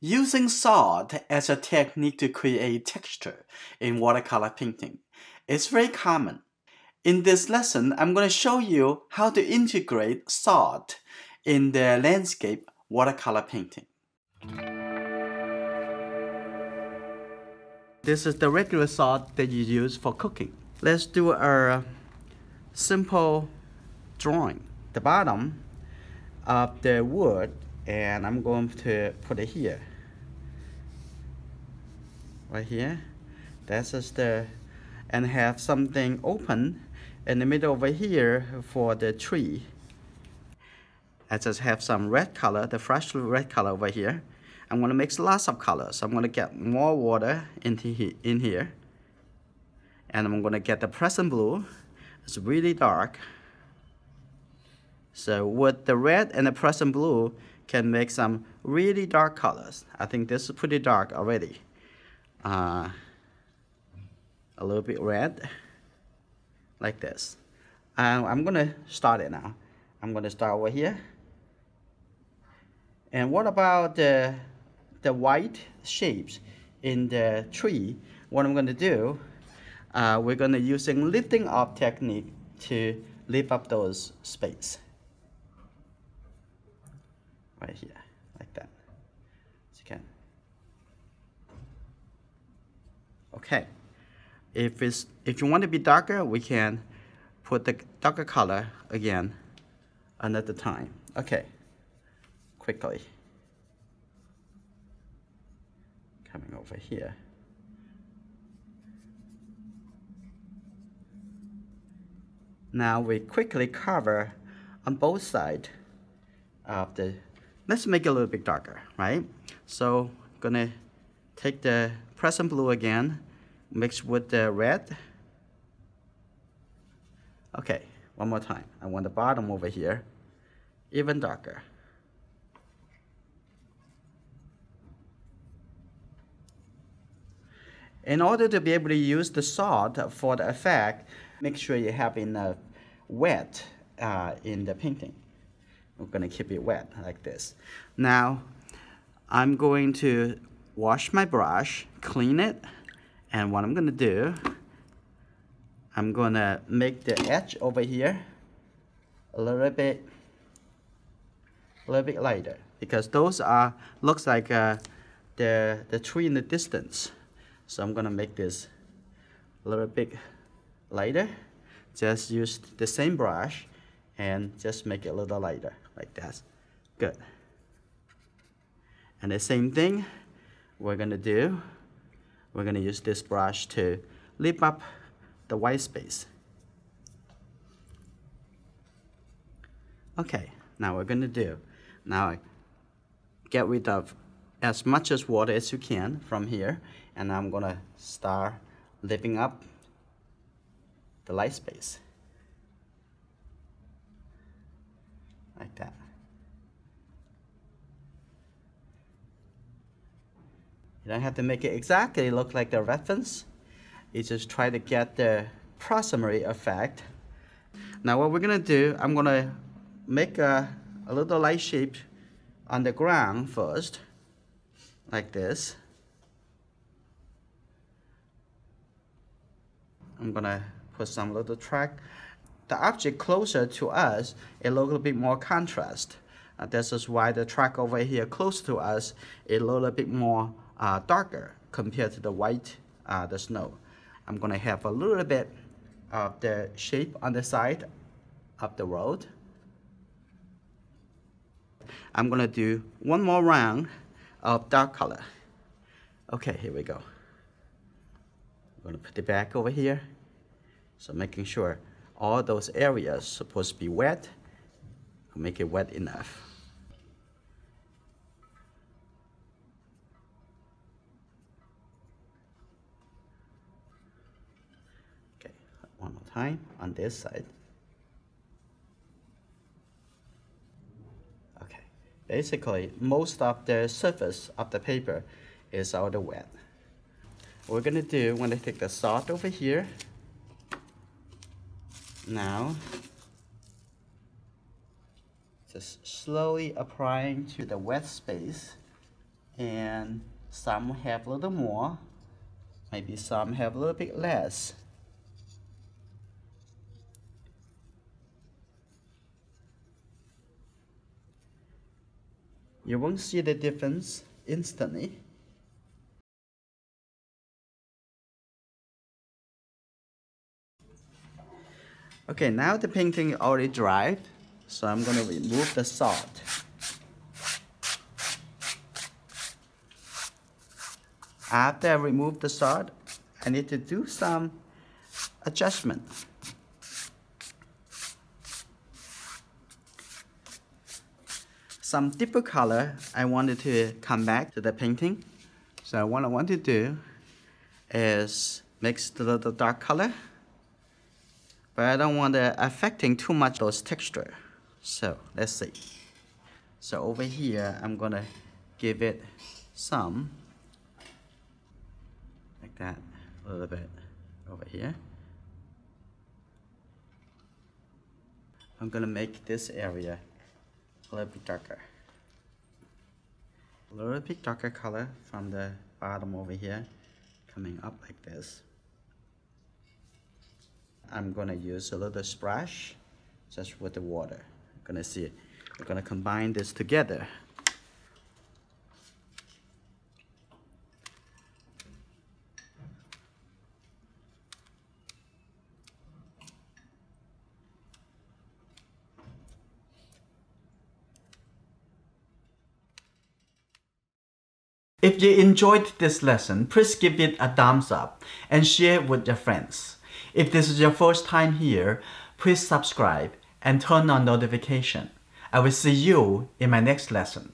Using salt as a technique to create texture in watercolor painting is very common. In this lesson, I'm going to show you how to integrate salt in the landscape watercolor painting. This is the regular salt that you use for cooking. Let's do a simple drawing. The bottom of the wood, and I'm going to put it here. Right here. That's just and have something open in the middle over here for the tree. I just have some red color, the fresh red color over here. I'm going to mix lots of colors. I'm going to get more water in here. And I'm going to get the present blue. It's really dark. So with the red and the present blue can make some really dark colors. I think this is pretty dark already. A little bit red, like this. I'm going to start it now. I'm going to start over here. And what about the white shapes in the tree? What I'm going to do, we're going to using lifting up technique to lift up those space. Right here, like that. So you can. Okay. If you want to be darker, we can put the darker color again another time. Okay. Quickly. Coming over here. Now we quickly cover on both sides of the. Let's make it a little bit darker, right? So gonna take the present blue again, mix with the red. Okay, one more time. I want the bottom over here even darker. In order to be able to use the salt for the effect, make sure you have enough wet in the painting. We're going to keep it wet like this. Now, I'm going to wash my brush, clean it, and what I'm going to do, I'm going to make the edge over here a little bit lighter, because those are looks like the tree in the distance. So I'm going to make this a little bit lighter. Just use the same brush and just make it a little lighter like that. Good. And the same thing we're going to do. We're going to use this brush to lift up the white space. Okay, now we're going to do. Now get rid of as much as water as you can from here, and I'm going to start lifting up the light space. Like that. You don't have to make it exactly look like the reference. You just try to get the proximity effect. Now what we're going to do, I'm going to make a little light shape on the ground first, like this. I'm going to put some little track. The object closer to us, a little bit more contrast. This is why the track over here close to us is a little bit more darker compared to the white, the snow. I'm going to have a little bit of the shape on the side of the road. I'm going to do one more round of dark color. Okay, here we go. I'm going to put it back over here. So making sure all those areas supposed to be wet, make it wet enough. Okay, one more time on this side. Okay, basically most of the surface of the paper is already wet. What we're gonna do, we're gonna take the salt over here. Now, just slowly applying to the wet space, and and some have a little more, maybe some have a little bit less. You won't see the difference instantly. Okay, now the painting already dried, so I'm going to remove the salt. After I remove the salt, I need to do some adjustment. Some deeper color, I wanted to come back to the painting. So what I want to do is mix the little dark color, but I don't want it affecting too much those texture. So let's see. So over here, I'm gonna give it some, like that, a little bit over here. I'm gonna make this area a little bit darker. A little bit darker color from the bottom over here, coming up like this. I'm gonna use a little splash just with the water. I'm gonna see it. We're gonna combine this together. If you enjoyed this lesson, please give it a thumbs up and share it with your friends. If this is your first time here, please subscribe and turn on notification. I will see you in my next lesson.